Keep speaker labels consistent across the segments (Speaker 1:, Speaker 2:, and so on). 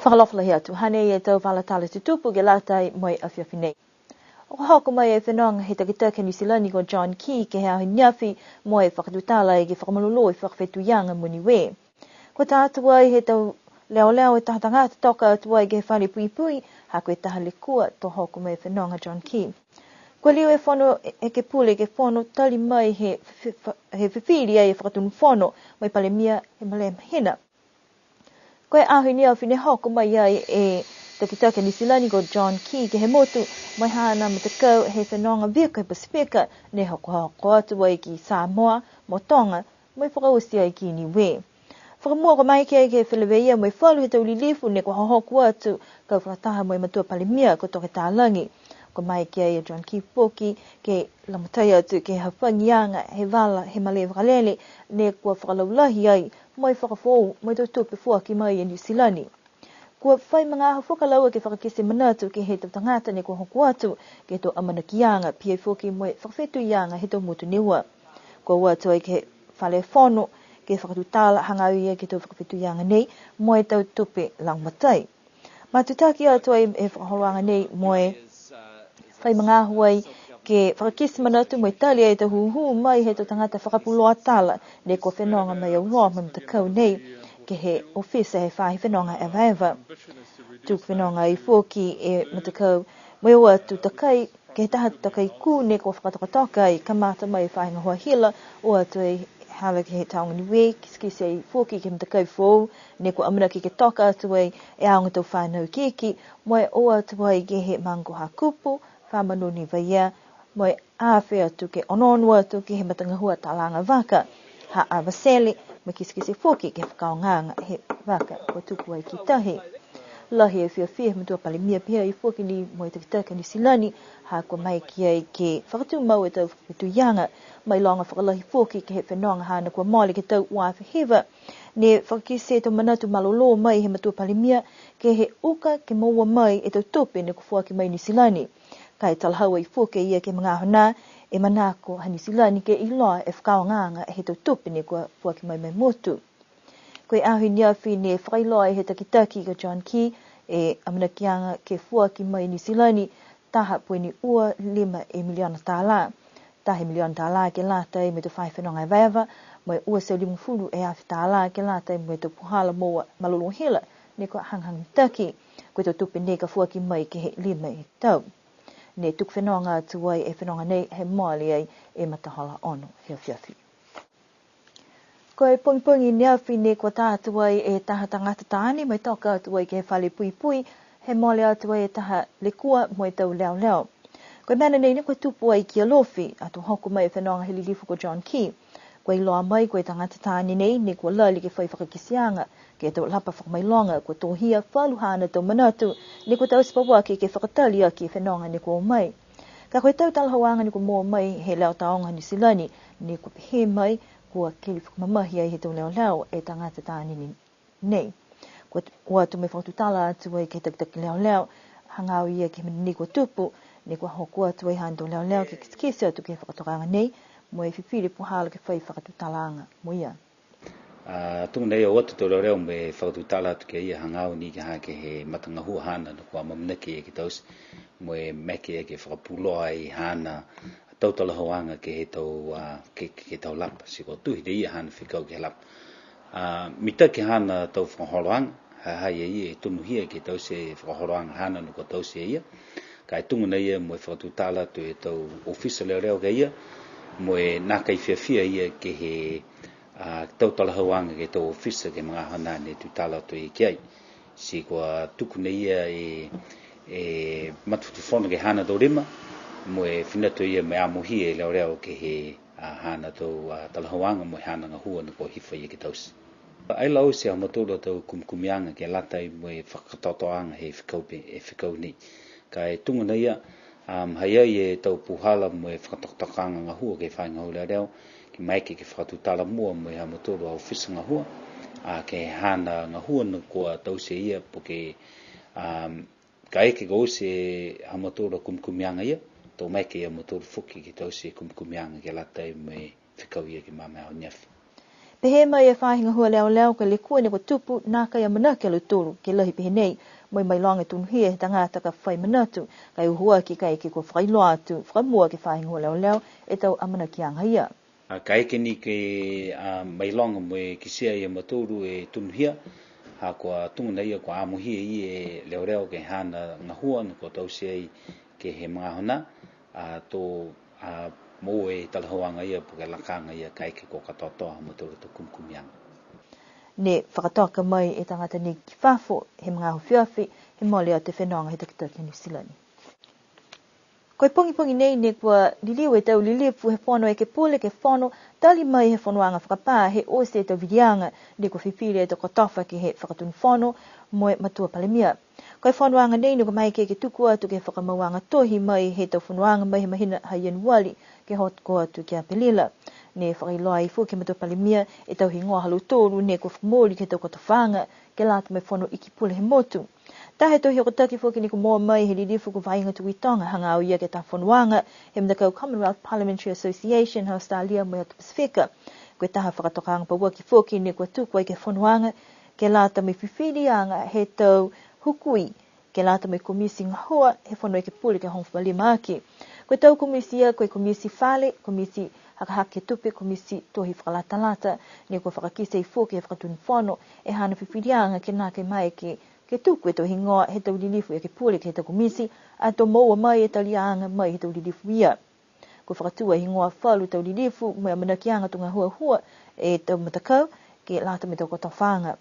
Speaker 1: whakalofla hea tu hane e tau whalatala te tupu ke latai moi a whiawhinei. O hoko mai e whenonga he takitaka New Zealand ko John Key ke hea hiniafi mo e whakatutala e ke whakamalolo e whakawhetuianga mo Niuean. Ko tātua ai he tau leo e tahatanga toka atua i ke whare pui pui ha koe taha le kua to hoko mai e whenonga John Key. Ko liu e whono e ke pule ke whono tali mai he whiwhiri e whakatunu whono mai pale mia he male hina. Koe ahunia whine hoko mai ai e takitaka New Zealand ko John Key ke he motu mai hana matakau he whenonga vika he Pasifika ne hoko atu ai ki Samoa mo Tonga mai whakausi ai ki Niuean. Whakamua ko mai ke whileweia mai whalu he taulilifu ne ko hohoku atu kau whakataha mai matua palimia ko toke tālangi. Ko mai ke ai John Key poki ke lamatai atu ke hawhangianga he wala he male whakalele ne kua whakalaulahi ai mai whakafou mai tutupe fuaki mai e New Zealand. Kua whai mga aha whakalaua ke whakakese manatu ke he tangata ne kua hoku atu ke to amanakianga pia fuaki mai whakawhetu ianga he to mutu niwa. Kua watu ai ke whale whono ke whakatutala hangaui ke to whakawhetu ianga nei mai tau tupe langmatai. Matutaki atu ai e whakahoanga nei mai whai mga ahuai ke whakakisi manatu mai tali e te huhu mai he to tangata whakapuloa tala ne ko whenonga mai au roa mai mtakau nei ke he ofisa he whahi whenonga eva. Tuk whenonga i fuaki e mtakau mai o atu takai ke he taha takai ku ne ko whakatokatoka i kamata mai whahi ngahua hila o atu e hala ke he taonga Niuean kiskisi ai fuaki ke mtakau fōu ne ko amina ke toka atu ai e aonga tau whanau kiki mai o atu ai ke he mango hakupu whamanoni vaia mai awhi atu ke ononu atu ke he matangahua talanga waka ha awasele mai kiskisi fuaki ke whakaonganga he waka ko tuku ai ki tahi. Lahi e whiawhia matua palimia pia i fuaki ni mo i takitaka New Zealand ha ko mai ki ai ke whakatu mau e tau whakatuianga mai longa whakalahi fuaki ke he whenonga hana kua mole ke tau wafi hewa ne whakakise tau manatu malolo mai he matua palimia ke he uka ke maua mai e tau tope ne ku fuaki mai New Zealand. Kai talahaua i fuake ia ke mga hona e manako ha New Zealand ke iloa e whakaonganga e he tau tope ne kua fuake mai mai motu. Koe ahi niawhi ne whakailoa e he takitaki ko John Key e amanakianga ke fuaki mai New Zealand taha pueni ua 5 miliona tāla. Tahe miliona tāla ke lātai me tu whai whenonga e vaiava mai ua seu 50 e awhi tāla ke lātai me tu puhala moa malolo hila ne kua hanghang taki koe tau tupe ne ka fuaki mai ke he 5 e tau. Ne tuk whenonga atu ai e whenonga nei he moali ai e matahala ono whiawhi. Koe pungi niawhi ne kua tātu ai e taha tangata tāne mai toka atu ai ke he whale pui pui he moali atu ai e taha le kua mo e tau leo. Koe mana nei ne koe tupu ai ki alofi atu hoku mai e whenonga he lilifu ko John Key. Koe loa mai koe tangata tāne nei ne kua lali ke whai whakakisianga ke tau lapa whakamailonga kua tohia whaluhana tau manatu ne kua tau spawaki ke whakatali aki e whenonga ne kua mai. Ka koe tau talahawanga ne kua mua mai he leo taonga New Zealand ne kua he mai kua keli whakamamahi ai he tau leo e tangata tāne nei. Kua watu me whakatutala atu ai ke takitaki leo hangau ia ke mani kua tupu ne kua hoku atu ai hando leo ke kiskisi atu ke whakatokanga nei mo e whiwhiri puhala ke whai whakatutalanga mo ia.
Speaker 2: Tunga nei o watu tau leo me whakatutala atu ke ia hangau ni ke hake he matangahua hana no kua mamanaki e ke taus mo e meke e ke whakapuloa i hana tau talahawanga ke he tau ke tau lapa si ko tuhi de ia hana whikau ke lapa. Mita ke hana tau whakaholoanga hai e ia e tunuhia ke tau se whakaholoanga hana no ko tau se ia. Kai tunga nei ia mo e whakatutala tu e tau ofisa leo ke ia mo e naka i whiawhia ia ke he tau talahawanga ke tau ofisa ke mga hana ne tutala tu i kiai. Si kua tuku nei ia e matutu whona ke hana tau rima mo e whinatu ia me amuhi e leo ke he hana tau talahawanga mo e hana ngahua na kua hifa ia ke tausi. Ai lau se amatula tau kumkumianga ke latai mo e whakatotoanga he whikau ni. Kai tunga nei ia hai ai e tau puhala mo e whakatokanga ngahua ke whai ngahua leo ki maike ke whakatutala mua mo e amatula ofisa ngahua ke hana ngahua na kua tau se ia po ke ka eke ko se amatula kumkumianga ia tau maike amatula fuki ke tau se kumkumianga ke latai mo e whikau ia ke mamau niafi.
Speaker 1: Pehe mai e whahinga hua leo ke le kua ne ko tupu nā kai a manake lu tūru ke lahi pehe nei mai mai longa tunuhia he tangata ka whai manatu kai uhua ki kai ke ko whailoa atu whamua ke whahinga hua leo e tau amanaki anga ia.
Speaker 2: Kai ke ni ke mai longa mo ki sia ia maturu e tunuhia ha kua tunga nei ko amuhia i e leo ke hana ngahua ko tau sei ke he mga hona to mo e talahoanga ia po ke lakanga ia kai ke ko katotoa maturu to kumkumianga.
Speaker 1: Ne whakatoka mai e tangata ni ki whafo he mga huwhiawhi he mole o te whenonga he takitaki New Zealand. Koe pongi nei ne kua liliu e tau lilipu he whono e ke pule ke whono tali mai he whonoanga whakapā he ose e tau vidianga ne kua whipire e tau kotofa ke he whakatun whono moe matua palemia. Koe whonoanga nei ne kua mai ke tuku atu ke whakamauanga tohi mai he tau whonoanga mai he mahina haien wali ke hot ko atu kia pelila. Ne whakailoa i fu ke matua palemia e tau hingoa halu tōru ne kua whamori ke tau kotofanga ke lata mai whono iki pule he motu. Tahe tohi o kotaki fuki ni ko moa mai he lilifu ko vainga tuitonga hanga au ia ke ta whonuanga he mdakau Commonwealth Parliamentary Association ha Australia mai atu Pasifika. Koe taha whakatokanga paua ki fuki ni kua tukwai ke whonuanga ke lata mai whiwhirianga he tau hukui ke lata mai komisi ngahua he whono ke puli ke hongwha lima aki. Koe tau komisi ia koe komisi whale, komisi hakahake tupe, komisi tohi whakalatalata ni kua whakakise i fuki he whakatun whono e hana whiwhirianga ke nake mai ke tuku e tau hingoa he tau lilifu e ke pule ke he tau komisi a tau maua mai e tau lianga mai he tau lilifu ia. Ko whakatua hingoa whalu tau lilifu mai a manakianga tunga hua e tau matakau ke lata me tau kotawhanga.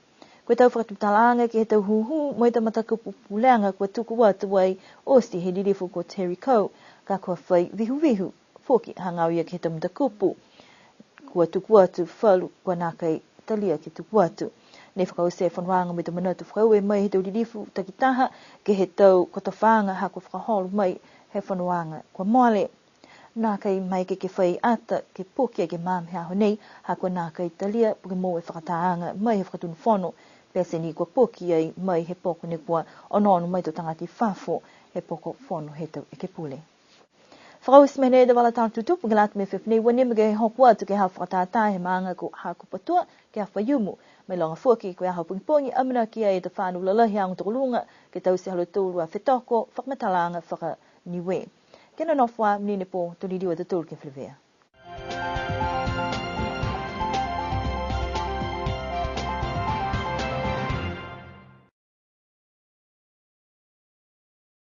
Speaker 1: Ko tau whakatutalaanga ke he tau huhu mai tau matakau pupuleanga kua tuku watu wai osi he lilifu ko Terry Coe ka kua whai vihu foki hangau ia ke he tau matakupu. Kua tuku watu whalu kua nākai talia ke tuku watu. Ne whakause whanwanga me te manatu whakaue mai he tau lilifu takitaha ke he tau kotawhanga ha kua whakaholu mai he whanwanga kua moale. Nā kai mai ke whai ata ke pokia ke māme haho nei ha kua nā kai talia puke mō e whakataanga mai he whakatunu whono pese ni kua pokia mai he poko ne kua onono mai to tangati whafo he poko whono he tau e ke pule. Whakausi mene e wala tātu tupu ngalata me whipnei wane me ke hokua tu ke hau whakatātā he maanga ko hako patua ke hau whaiumu. Mai longa fuaki ko hau pungipongi amana kia e te whānu lalahi ang tokolunga ke tau se halo tūru a whetoko whakmatalanga whaka Niuean. Kena nofwa mnine po toliriwa te tūru ke whiwea.